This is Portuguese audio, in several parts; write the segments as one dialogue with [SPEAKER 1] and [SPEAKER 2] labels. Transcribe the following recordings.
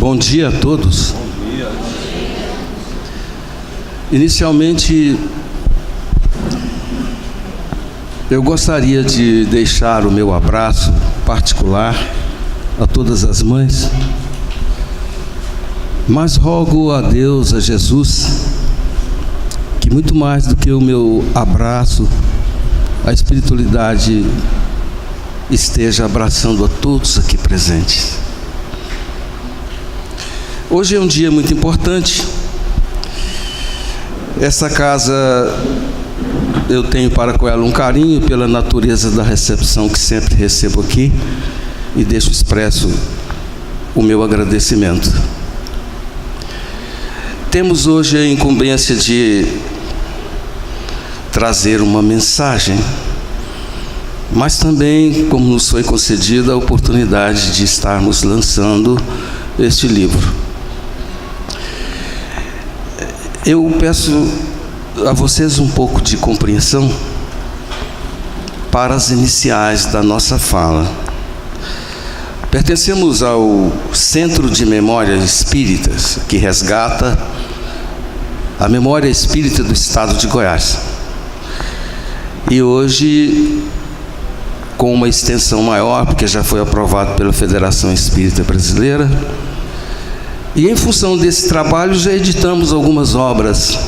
[SPEAKER 1] Bom dia a todos.
[SPEAKER 2] Bom dia.
[SPEAKER 1] Inicialmente, eu gostaria de deixar o meu abraço particular a todas as mães, mas rogo a Deus, a Jesus, que muito mais do que o meu abraço, a espiritualidade esteja abraçando a todos aqui presentes. Hoje é um dia muito importante. Essa casa, eu tenho para com ela um carinho pela natureza da recepção que sempre recebo aqui, e deixo expresso o meu agradecimento. Temos hoje a incumbência de trazer uma mensagem, mas também, como nos foi concedida a oportunidade de estarmos lançando este livro. Eu peço a vocês um pouco de compreensão para as iniciais da nossa fala. Pertencemos ao Centro de Memórias Espíritas, que resgata a memória espírita do estado de Goiás. E hoje, com uma extensão maior, porque já foi aprovado pela Federação Espírita Brasileira, e em função desse trabalho já editamos algumas obras.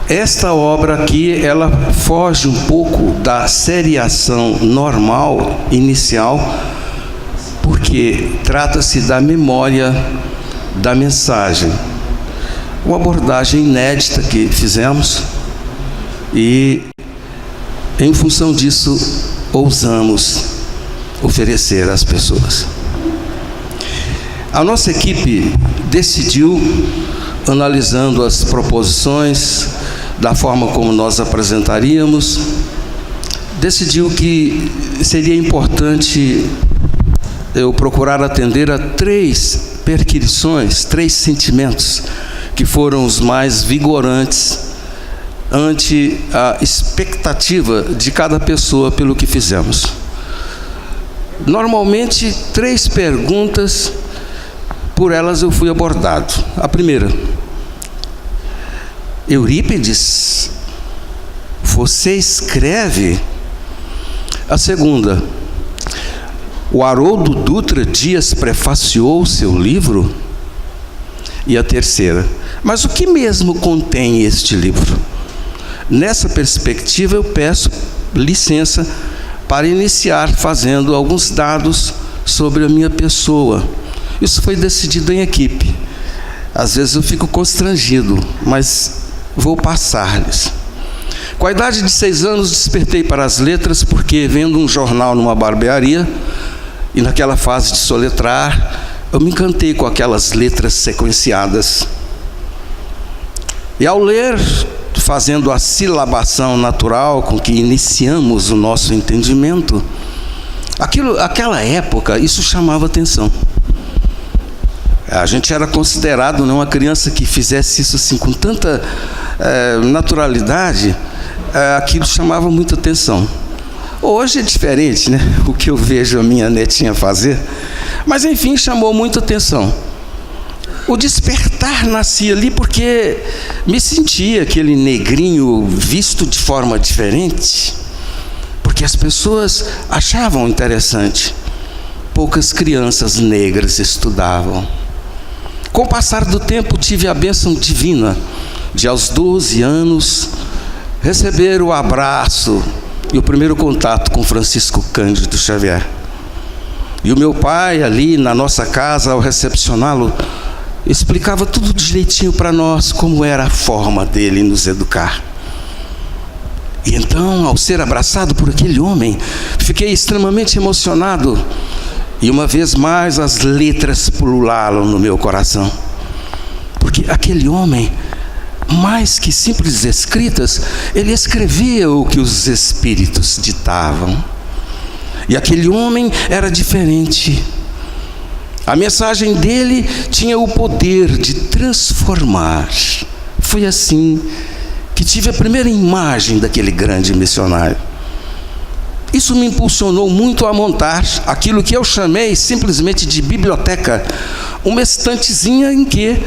[SPEAKER 1] Esta obra aqui, ela foge um pouco da seriação normal, inicial, porque trata-se da memória da mensagem. Uma abordagem inédita que fizemos e, em função disso, ousamos oferecer às pessoas. A nossa equipe decidiu, analisando as proposições, da forma como nós apresentaríamos, decidiu que seria importante eu procurar atender a 3 perquisições, 3 sentimentos, que foram os mais vigorantes ante a expectativa de cada pessoa pelo que fizemos. Normalmente, 3 perguntas, por elas eu fui abordado. A primeira: Eurípides, você escreve? A segunda: o Haroldo Dutra Dias prefaciou seu livro? E a terceira: mas o que mesmo contém este livro? Nessa perspectiva, eu peço licença para iniciar fazendo alguns dados sobre a minha pessoa. Isso foi decidido em equipe. Às vezes eu fico constrangido, mas vou passar-lhes. Com a idade de 6 anos, despertei para as letras, porque, vendo um jornal numa barbearia, e naquela fase de soletrar, eu me encantei com aquelas letras sequenciadas. E ao ler, fazendo a silabação natural com que iniciamos o nosso entendimento, aquela época, isso chamava atenção. A gente era considerado uma criança que fizesse isso assim com tanta naturalidade, aquilo chamava muita atenção. Hoje é diferente, né? O que eu vejo a minha netinha fazer, mas enfim, chamou muita atenção. O despertar nascia ali porque me sentia aquele negrinho visto de forma diferente, porque as pessoas achavam interessante. Poucas crianças negras estudavam. Com o passar do tempo, tive a bênção divina de, aos 12 anos, receber o abraço e o primeiro contato com Francisco Cândido Xavier. E o meu pai, ali na nossa casa, ao recepcioná-lo, explicava tudo direitinho para nós, como era a forma dele nos educar. E então, ao ser abraçado por aquele homem, fiquei extremamente emocionado. E uma vez mais as letras pulularam no meu coração, porque aquele homem, mais que simples escritas, ele escrevia o que os espíritos ditavam. E aquele homem era diferente. A mensagem dele tinha o poder de transformar. Foi assim que tive a primeira imagem daquele grande missionário. Isso me impulsionou muito a montar aquilo que eu chamei simplesmente de biblioteca, uma estantezinha em que,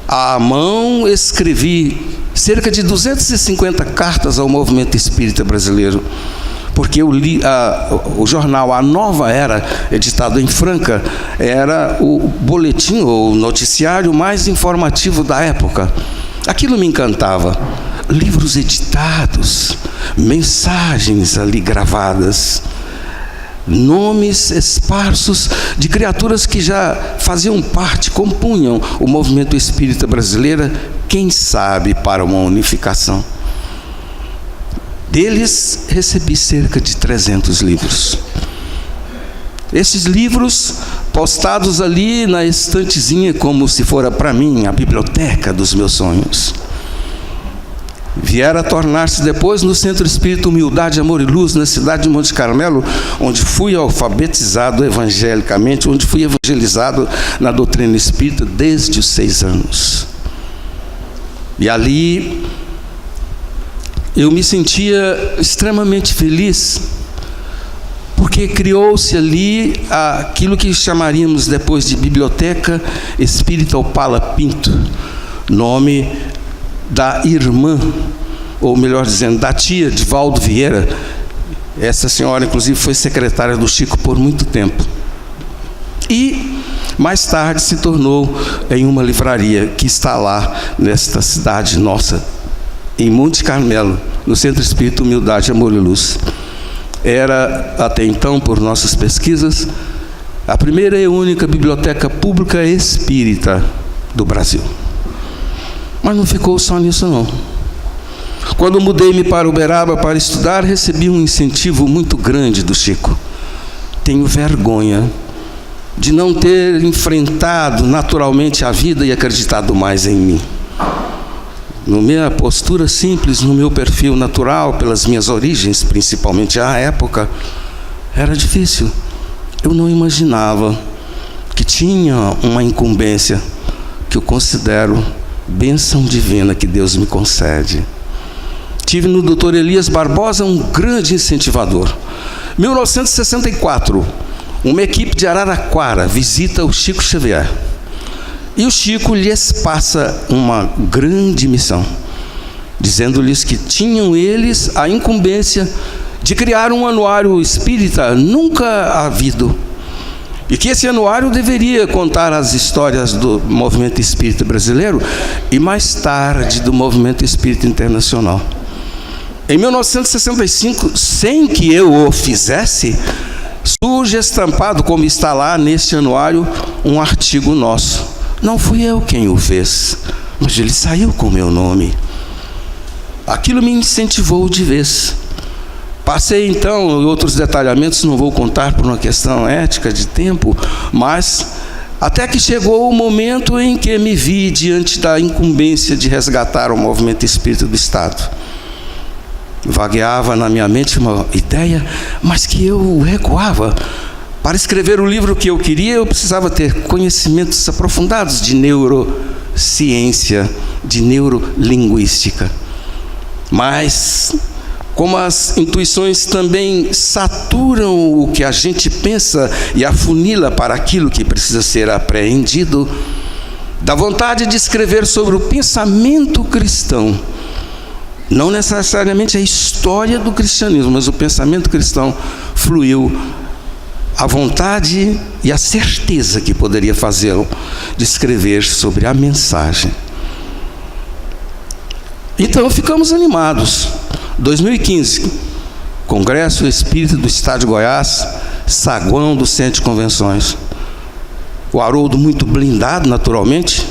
[SPEAKER 1] à mão, escrevi cerca de 250 cartas ao movimento espírita brasileiro, porque o jornal A Nova Era, editado em Franca, era o boletim ou noticiário mais informativo da época. Aquilo me encantava. Livros editados, mensagens ali gravadas, nomes esparsos de criaturas que já faziam parte, compunham o movimento espírita brasileiro, quem sabe para uma unificação. Deles recebi cerca de 300 livros. Esses livros postados ali na estantezinha, como se fora para mim a biblioteca dos meus sonhos, viera a tornar-se depois no Centro Espírita Humildade, Amor e Luz, na cidade de Monte Carmelo, onde fui alfabetizado evangelicamente, onde fui evangelizado na doutrina espírita desde os 6 anos. E ali eu me sentia extremamente feliz, porque criou-se ali aquilo que chamaríamos depois de Biblioteca Espírita Opala Pinto, nome da irmã, ou melhor dizendo, da tia de Valdo Vieira. Essa senhora, inclusive, foi secretária do Chico por muito tempo. E mais tarde se tornou em uma livraria que está lá nesta cidade nossa, em Monte Carmelo, no Centro Espírita Humildade, Amor e Luz. Era, até então, por nossas pesquisas, a primeira e única biblioteca pública espírita do Brasil. Mas não ficou só nisso, não. Quando mudei-me para Uberaba para estudar, recebi um incentivo muito grande do Chico. Tenho vergonha de não ter enfrentado naturalmente a vida e acreditado mais em mim. Na minha postura simples, no meu perfil natural, pelas minhas origens, principalmente à época, era difícil. Eu não imaginava que tinha uma incumbência que eu considero bênção divina que Deus me concede. Tive no Dr. Elias Barbosa um grande incentivador. 1964, uma equipe de Araraquara visita o Chico Xavier. E o Chico lhes passa uma grande missão, dizendo-lhes que tinham eles a incumbência de criar um anuário espírita nunca havido, e que esse anuário deveria contar as histórias do movimento espírita brasileiro e mais tarde do movimento espírita internacional. Em 1965, sem que eu o fizesse, surge estampado, como está lá neste anuário, um artigo nosso. Não fui eu quem o fez, mas ele saiu com o meu nome. Aquilo me incentivou de vez. Passei então, outros detalhamentos não vou contar por uma questão ética de tempo, mas até que chegou o momento em que me vi diante da incumbência de resgatar o movimento espírita do Estado. Vagueava na minha mente uma ideia, mas que eu recuava. Para escrever o livro que eu queria, eu precisava ter conhecimentos aprofundados de neurociência, de neurolinguística. Mas, como as intuições também saturam o que a gente pensa e afunila para aquilo que precisa ser apreendido, da vontade de escrever sobre o pensamento cristão, não necessariamente a história do cristianismo, mas o pensamento cristão, fluiu a vontade e a certeza que poderia fazê-lo de escrever sobre a mensagem. Então ficamos animados. 2015, Congresso Espírita do Estado de Goiás, saguão do Centro de Convenções. O Haroldo, muito blindado naturalmente,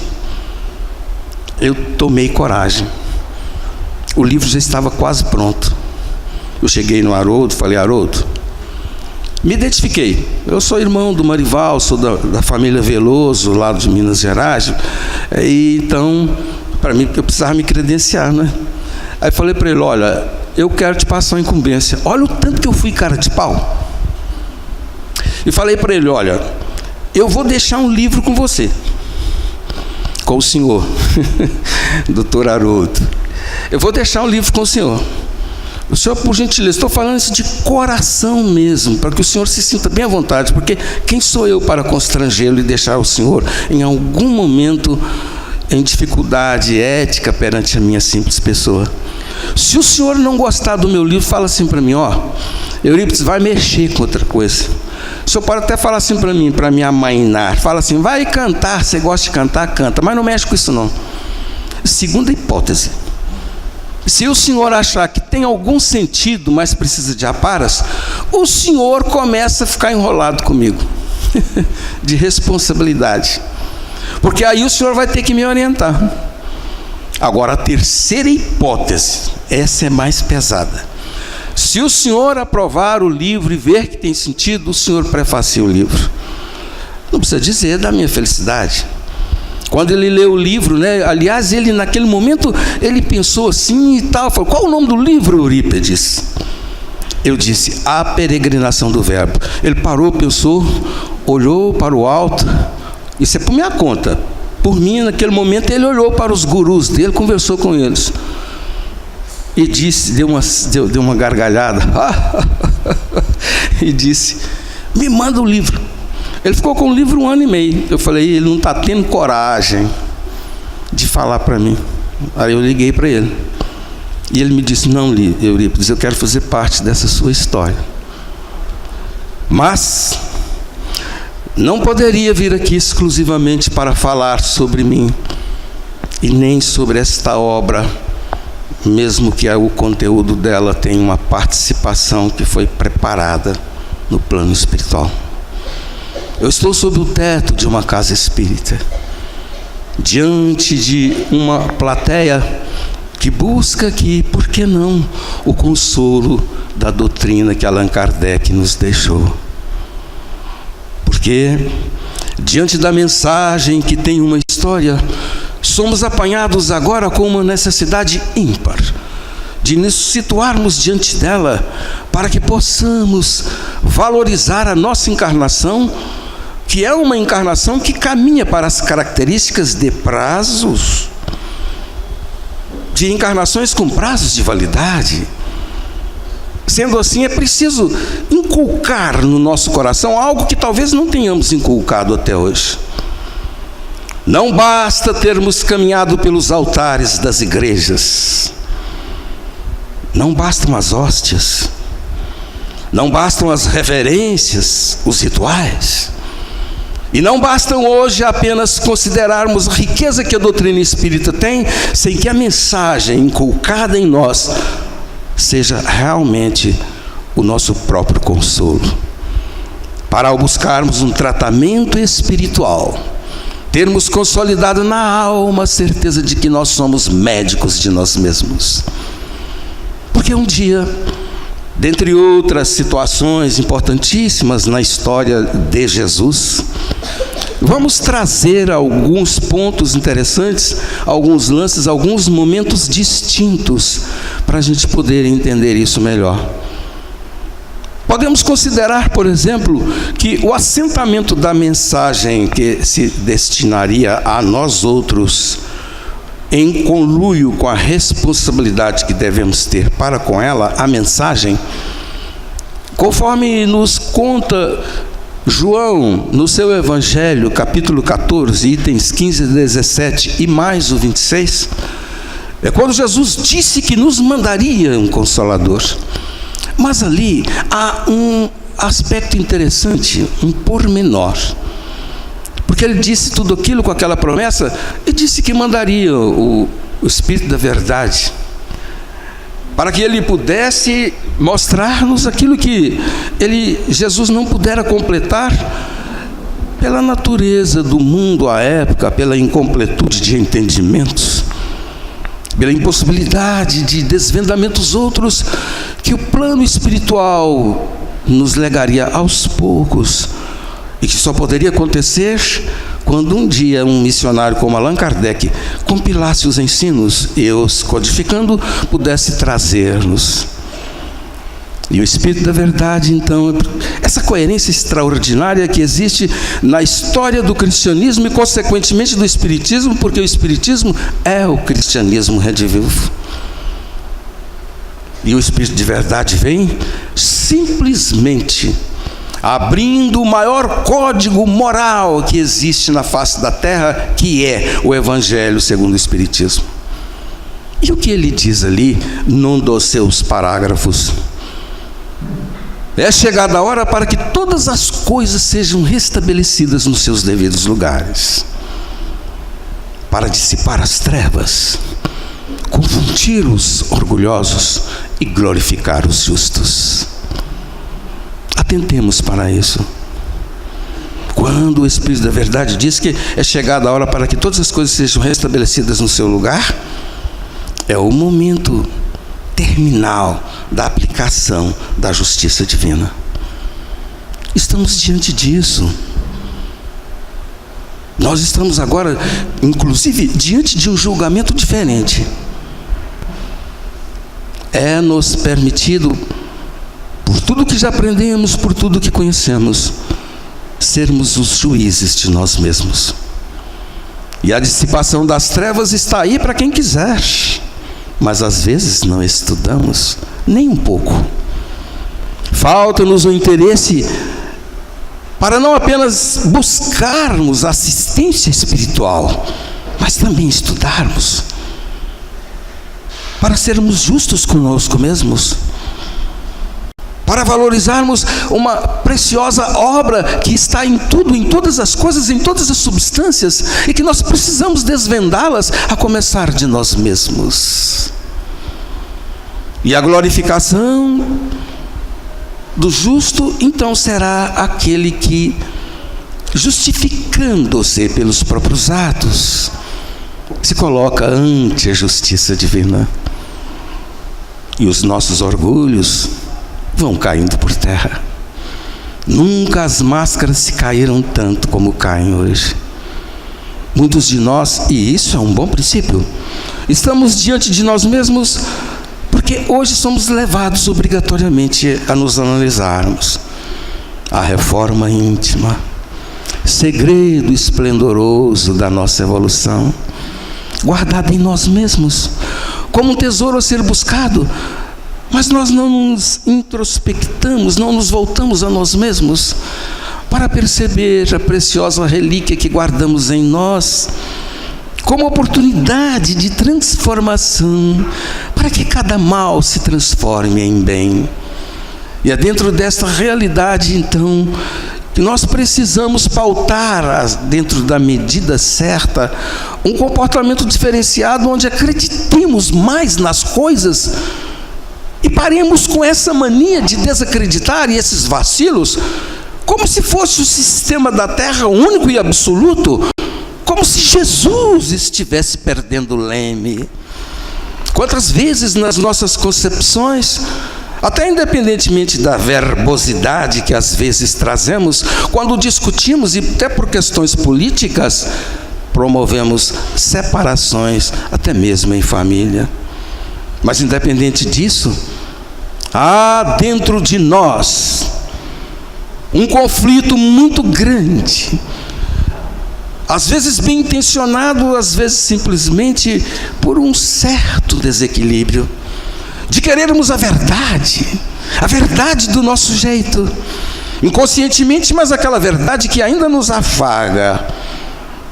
[SPEAKER 1] eu tomei coragem. O livro já estava quase pronto. Eu cheguei no Haroldo, falei: Haroldo, me identifiquei. Eu sou irmão do Marival, sou da família Veloso, lá de Minas Gerais. E então, para mim, eu precisava me credenciar, né? Aí falei para ele: olha, eu quero te passar uma incumbência. Olha o tanto que eu fui cara de pau. E falei para ele: olha, eu vou deixar um livro com você, com o senhor, doutor Haroldo. Eu vou deixar um livro com o senhor. O senhor, por gentileza, estou falando isso de coração mesmo, para que o senhor se sinta bem à vontade, porque quem sou eu para constrangê-lo e deixar o senhor em algum momento em dificuldade ética perante a minha simples pessoa? Se o senhor não gostar do meu livro, fala assim para mim: Eurípides, vai mexer com outra coisa. O senhor pode até falar assim para mim, para me amainar, fala assim: vai cantar, você gosta de cantar, canta, mas não mexe com isso não. Segunda hipótese: se o senhor achar que tem algum sentido, mas precisa de aparas, o senhor começa a ficar enrolado comigo de responsabilidade, porque aí o senhor vai ter que me orientar. Agora, a terceira hipótese, essa é mais pesada: se o senhor aprovar o livro e ver que tem sentido, o senhor prefacia o livro. Não precisa dizer da minha felicidade. Quando ele leu o livro, né? Aliás, ele naquele momento, ele pensou assim e tal, falou: qual o nome do livro, Eurípides? Eu disse: A Peregrinação do Verbo. Ele parou, pensou, olhou para o alto. Isso é por minha conta. Por mim, naquele momento, ele olhou para os gurus dele, conversou com eles e disse, deu uma gargalhada e disse: me manda o livro. Ele ficou com o livro 1 ano e meio. Eu falei: ele não está tendo coragem de falar para mim. Aí eu liguei para ele e ele me disse: não, Eurípides, eu quero fazer parte dessa sua história, mas não poderia vir aqui exclusivamente para falar sobre mim e nem sobre esta obra, mesmo que o conteúdo dela tenha uma participação que foi preparada no plano espiritual. Eu estou sob o teto de uma casa espírita, diante de uma plateia que busca aqui, por que não, o consolo da doutrina que Allan Kardec nos deixou. Porque, diante da mensagem que tem uma história, somos apanhados agora com uma necessidade ímpar de nos situarmos diante dela, para que possamos valorizar a nossa encarnação, que é uma encarnação que caminha para as características de prazos, de encarnações com prazos de validade. Sendo assim, é preciso inculcar no nosso coração algo que talvez não tenhamos inculcado até hoje. Não basta termos caminhado pelos altares das igrejas, não bastam as hóstias, não bastam as reverências, os rituais, e não bastam hoje apenas considerarmos a riqueza que a doutrina espírita tem, sem que a mensagem inculcada em nós seja realmente o nosso próprio consolo. Para, ao buscarmos um tratamento espiritual, termos consolidado na alma a certeza de que nós somos médicos de nós mesmos. Porque um dia, dentre outras situações importantíssimas na história de Jesus, vamos trazer alguns pontos interessantes, alguns lances, alguns momentos distintos, para a gente poder entender isso melhor. Podemos considerar, por exemplo, que o assentamento da mensagem que se destinaria a nós outros, em conluio com a responsabilidade que devemos ter para com ela, a mensagem, conforme nos conta João no seu Evangelho, capítulo 14, itens 15 a 17 e mais o 26, é quando Jesus disse que nos mandaria um Consolador. Mas ali há um aspecto interessante, um pormenor, porque ele disse tudo aquilo com aquela promessa e disse que mandaria o Espírito da Verdade, para que ele pudesse mostrar-nos aquilo que Jesus não pudera completar pela natureza do mundo à época, pela incompletude de entendimentos, pela impossibilidade de desvendamentos outros que o plano espiritual nos legaria aos poucos, e que só poderia acontecer quando um dia um missionário como Allan Kardec compilasse os ensinos e os codificando pudesse trazer-nos. E o Espírito da Verdade, então, essa coerência extraordinária que existe na história do cristianismo e, consequentemente, do espiritismo, porque o espiritismo é o cristianismo redivivo. E o Espírito de verdade vem simplesmente abrindo o maior código moral que existe na face da terra, que é o Evangelho segundo o Espiritismo. E o que ele diz ali, num dos seus parágrafos? É chegada a hora para que todas as coisas sejam restabelecidas nos seus devidos lugares, para dissipar as trevas, confundir os orgulhosos e glorificar os justos. Atentemos para isso. Quando o Espírito da verdade diz que é chegada a hora para que todas as coisas sejam restabelecidas no seu lugar, é o momento terminal da aplicação da justiça divina. Estamos diante disso. Nós estamos agora, inclusive, diante de um julgamento diferente. É-nos permitido, por tudo que já aprendemos, por tudo que conhecemos, sermos os juízes de nós mesmos. E a dissipação das trevas está aí para quem quiser, mas às vezes não estudamos nem um pouco. Falta-nos o interesse para não apenas buscarmos assistência espiritual, mas também estudarmos, para sermos justos conosco mesmos, para valorizarmos uma preciosa obra que está em tudo, em todas as coisas, em todas as substâncias, e que nós precisamos desvendá-las, a começar de nós mesmos. E a glorificação do justo, então, será aquele que, justificando-se pelos próprios atos, se coloca ante a justiça divina. E os nossos orgulhos vão caindo por terra. Nunca as máscaras se caíram tanto como caem hoje. Muitos de nós, e isso é um bom princípio, estamos diante de nós mesmos porque hoje somos levados obrigatoriamente a nos analisarmos. A reforma íntima, segredo esplendoroso da nossa evolução, guardado em nós mesmos, como um tesouro a ser buscado, mas nós não nos introspectamos, não nos voltamos a nós mesmos para perceber a preciosa relíquia que guardamos em nós, como oportunidade de transformação, para que cada mal se transforme em bem. E é dentro desta realidade, então, que nós precisamos pautar, dentro da medida certa, um comportamento diferenciado, onde acreditemos mais nas coisas e paremos com essa mania de desacreditar e esses vacilos, como se fosse o sistema da terra único e absoluto, como se Jesus estivesse perdendo o leme. Quantas vezes nas nossas concepções, até independentemente da verbosidade que às vezes trazemos, quando discutimos, e até por questões políticas, promovemos separações, até mesmo em família. Mas independente disso, há dentro de nós um conflito muito grande, às vezes bem intencionado, às vezes simplesmente por um certo desequilíbrio, de querermos a verdade do nosso jeito, inconscientemente, mas aquela verdade que ainda nos afaga,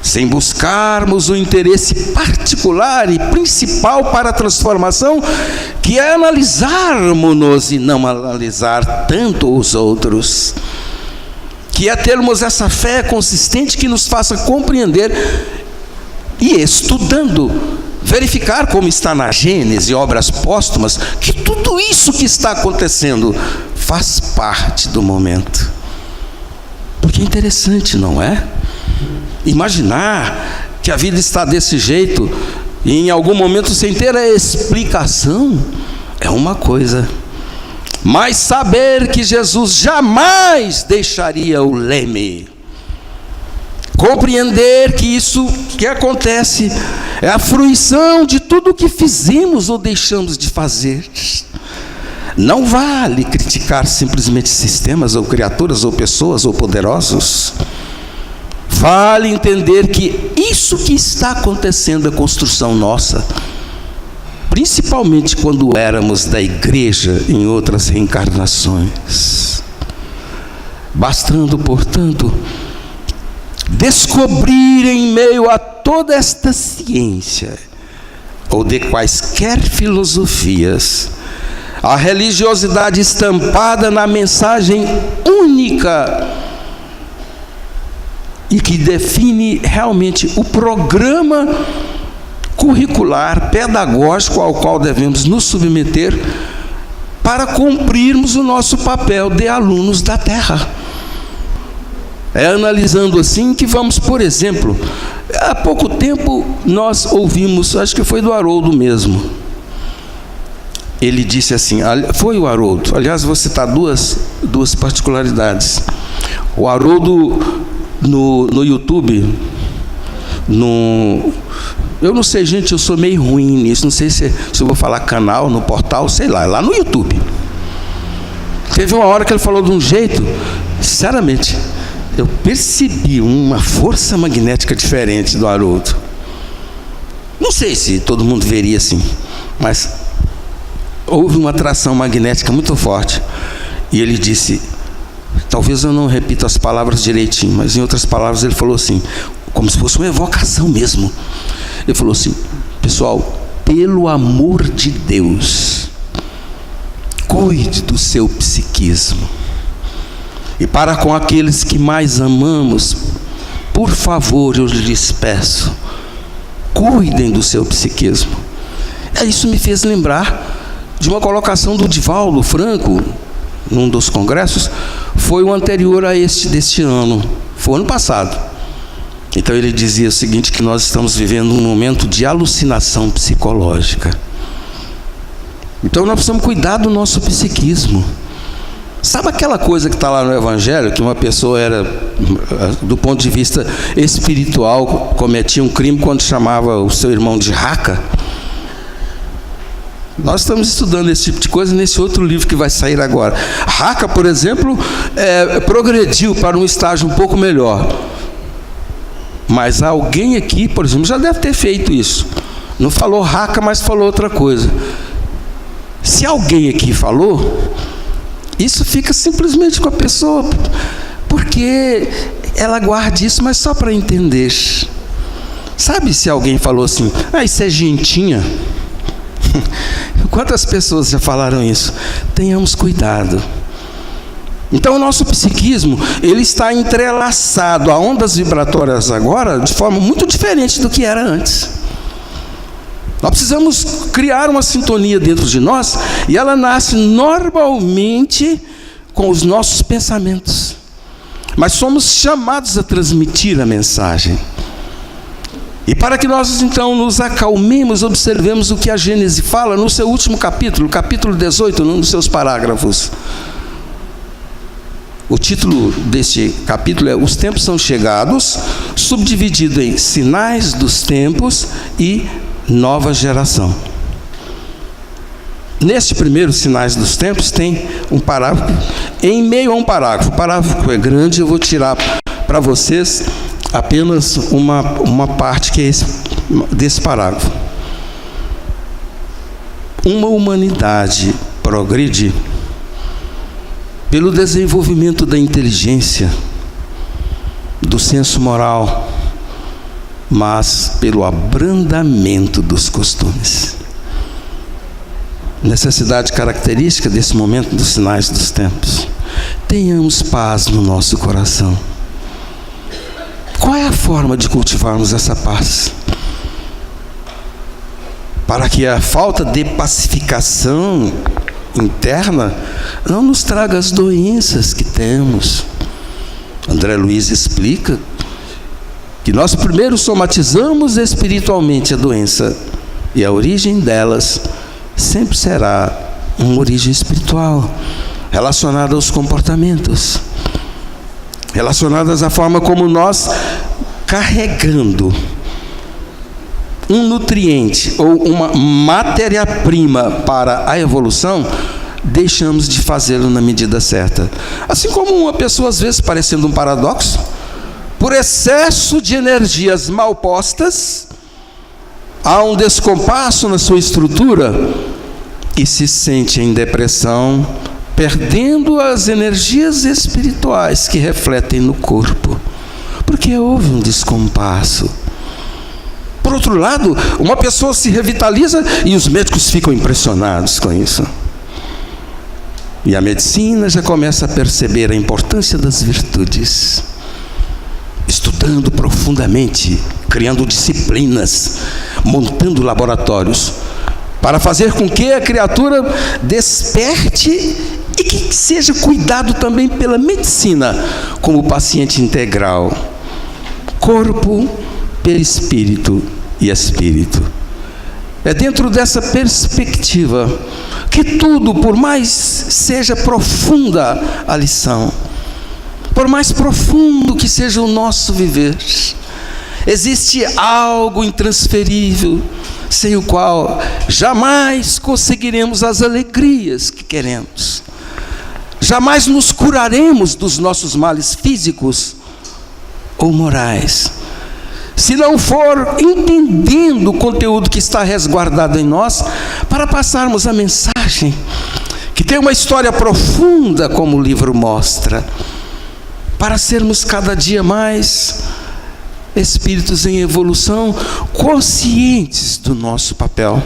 [SPEAKER 1] sem buscarmos o interesse particular e principal para a transformação, que é analisarmos-nos e não analisar tanto os outros, que é termos essa fé consistente que nos faça compreender e, estudando, verificar, como está na Gênese, obras póstumas, que tudo isso que está acontecendo faz parte do momento. Porque é interessante, não é? Imaginar que a vida está desse jeito e em algum momento sem ter a explicação é uma coisa, mas saber que Jesus jamais deixaria o leme, compreender que isso que acontece é a fruição de tudo o que fizemos ou deixamos de fazer. Não vale criticar simplesmente sistemas ou criaturas ou pessoas ou poderosos. Vale entender que isso que está acontecendo é construção nossa, principalmente quando éramos da igreja em outras reencarnações. Bastando, portanto, descobrir em meio a toda esta ciência, ou de quaisquer filosofias, a religiosidade estampada na mensagem única e que define realmente o programa curricular, pedagógico ao qual devemos nos submeter para cumprirmos o nosso papel de alunos da Terra. É analisando assim que vamos, por exemplo, há pouco tempo nós ouvimos, acho que foi do Haroldo mesmo, ele disse assim, foi o Haroldo, aliás vou citar duas particularidades. O Haroldo no YouTube, eu não sei, gente, eu sou meio ruim nisso, não sei se eu vou falar canal, no portal, sei lá no YouTube. Teve uma hora que ele falou de um jeito, sinceramente, eu percebi uma força magnética diferente do Haroldo. Não sei se todo mundo veria assim, mas houve uma atração magnética muito forte. E ele disse, talvez eu não repita as palavras direitinho, mas em outras palavras ele falou assim, como se fosse uma evocação mesmo. Ele falou assim, pessoal, pelo amor de Deus, cuide do seu psiquismo. E para com aqueles que mais amamos, por favor, eu lhes peço, cuidem do seu psiquismo. Isso me fez lembrar de uma colocação do Divaldo Franco, num dos congressos, foi o anterior a deste ano, foi ano passado. Então ele dizia o seguinte, que nós estamos vivendo um momento de alucinação psicológica. Então nós precisamos cuidar do nosso psiquismo. Sabe aquela coisa que está lá no Evangelho, que uma pessoa era, do ponto de vista espiritual, cometia um crime quando chamava o seu irmão de raca? Nós estamos estudando esse tipo de coisa nesse outro livro que vai sair agora. Raca, por exemplo, progrediu para um estágio um pouco melhor. Mas alguém aqui, por exemplo, já deve ter feito isso. Não falou raca, mas falou outra coisa. Se alguém aqui falou, isso fica simplesmente com a pessoa, porque ela guarda isso, mas só para entender. Sabe, se alguém falou assim, isso é gentinha. Quantas pessoas já falaram isso? Tenhamos cuidado. Então o nosso psiquismo, ele está entrelaçado a ondas vibratórias agora de forma muito diferente do que era antes. Nós precisamos criar uma sintonia dentro de nós, e ela nasce normalmente com os nossos pensamentos. Mas somos chamados a transmitir a mensagem. E para que nós então nos acalmemos, observemos o que a Gênesis fala no seu último capítulo, capítulo 18, num dos seus parágrafos. O título deste capítulo é Os Tempos São Chegados, subdividido em Sinais dos Tempos e Nova Geração. Neste primeiro Sinais dos Tempos tem um parágrafo, em meio a um parágrafo. O parágrafo é grande, eu vou tirar para vocês apenas uma parte que é desse parágrafo. Uma humanidade progride pelo desenvolvimento da inteligência, do senso moral, mas pelo abrandamento dos costumes. Necessidade característica desse momento dos sinais dos tempos. Tenhamos paz no nosso coração. Qual é a forma de cultivarmos essa paz? Para que a falta de pacificação interna não nos traga as doenças que temos. André Luiz explica que nós primeiro somatizamos espiritualmente a doença, e a origem delas sempre será uma origem espiritual, relacionada aos comportamentos, relacionadas à forma como nós, carregando um nutriente ou uma matéria-prima para a evolução, deixamos de fazê-lo na medida certa. Assim como uma pessoa, às vezes, parecendo um paradoxo, por excesso de energias mal postas, há um descompasso na sua estrutura e se sente em depressão, perdendo as energias espirituais que refletem no corpo, porque houve um descompasso. Por outro lado, uma pessoa se revitaliza e os médicos ficam impressionados com isso. E a medicina já começa a perceber a importância das virtudes, estudando profundamente, criando disciplinas, montando laboratórios, para fazer com que a criatura desperte e que seja cuidado também pela medicina, como paciente integral, corpo, perispírito e espírito. É dentro dessa perspectiva que tudo, por mais seja profunda a lição, por mais profundo que seja o nosso viver, existe algo intransferível, sem o qual jamais conseguiremos as alegrias que queremos. Jamais nos curaremos dos nossos males físicos ou morais, se não for entendendo o conteúdo que está resguardado em nós, para passarmos a mensagem, que tem uma história profunda, como o livro mostra, para sermos cada dia mais espíritos em evolução, conscientes do nosso papel.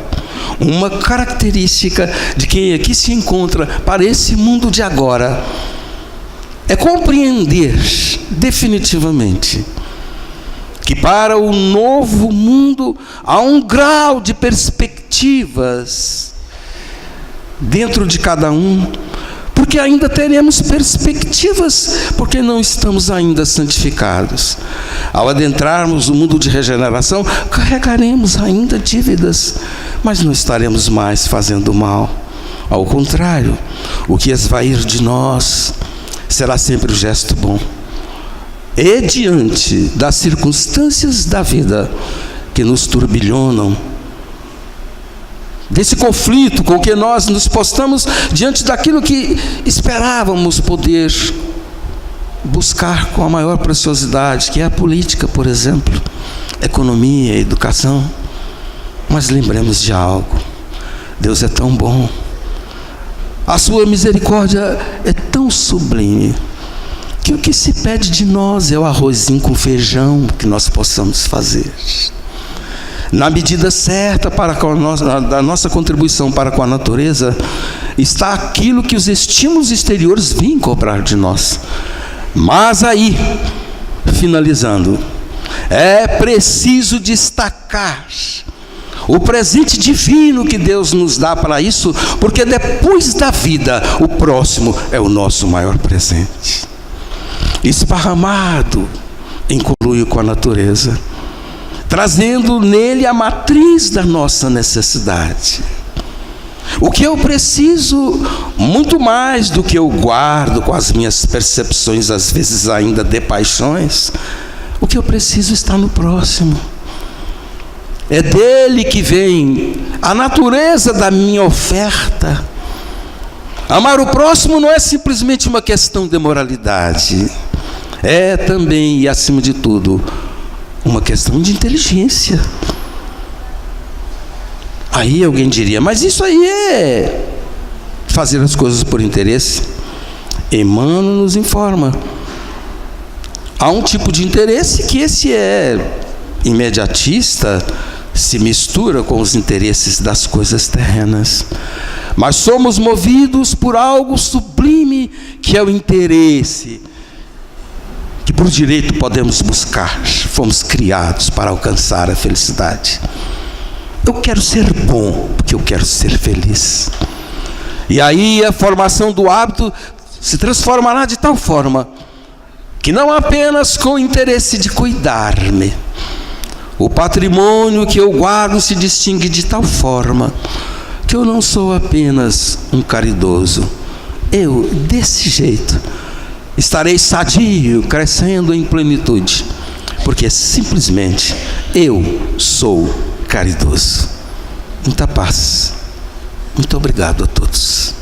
[SPEAKER 1] Uma característica de quem aqui se encontra para esse mundo de agora é compreender definitivamente que para o novo mundo há um grau de perspectivas dentro de cada um, porque ainda teremos perspectivas, porque não estamos ainda santificados. Ao adentrarmos o mundo de regeneração, carregaremos ainda dívidas, mas não estaremos mais fazendo mal. Ao contrário, o que esvair de nós será sempre o gesto bom. E diante das circunstâncias da vida que nos turbilhonam, desse conflito com que nós nos postamos diante daquilo que esperávamos poder buscar com a maior preciosidade, que é a política, por exemplo, economia, educação. Mas lembremos de algo: Deus é tão bom, a sua misericórdia é tão sublime, que o que se pede de nós é o arrozinho com feijão que nós possamos fazer. Na medida certa da nossa contribuição para com a natureza, está aquilo que os estímulos exteriores vêm cobrar de nós. Mas aí, finalizando, é preciso destacar o presente divino que Deus nos dá para isso, porque depois da vida, o próximo é o nosso maior presente. Esparramado em conluio com a natureza, trazendo nele a matriz da nossa necessidade. O que eu preciso, muito mais do que eu guardo com as minhas percepções, às vezes ainda de paixões, o que eu preciso está no próximo. É dele que vem a natureza da minha oferta. Amar o próximo não é simplesmente uma questão de moralidade, é também, e acima de tudo, uma questão de inteligência. Aí alguém diria: mas isso aí é fazer as coisas por interesse. Emmanuel nos informa: há um tipo de interesse que esse é imediatista, se mistura com os interesses das coisas terrenas. Mas somos movidos por algo sublime, que é o interesse, que por direito podemos buscar. Fomos criados para alcançar a felicidade. Eu quero ser bom, porque eu quero ser feliz. E aí a formação do hábito se transformará de tal forma que não apenas com o interesse de cuidar-me, o patrimônio que eu guardo se distingue de tal forma que eu não sou apenas um caridoso. Eu, desse jeito, estarei sadio, crescendo em plenitude, porque simplesmente eu sou caridoso. Muita paz. Muito obrigado a todos.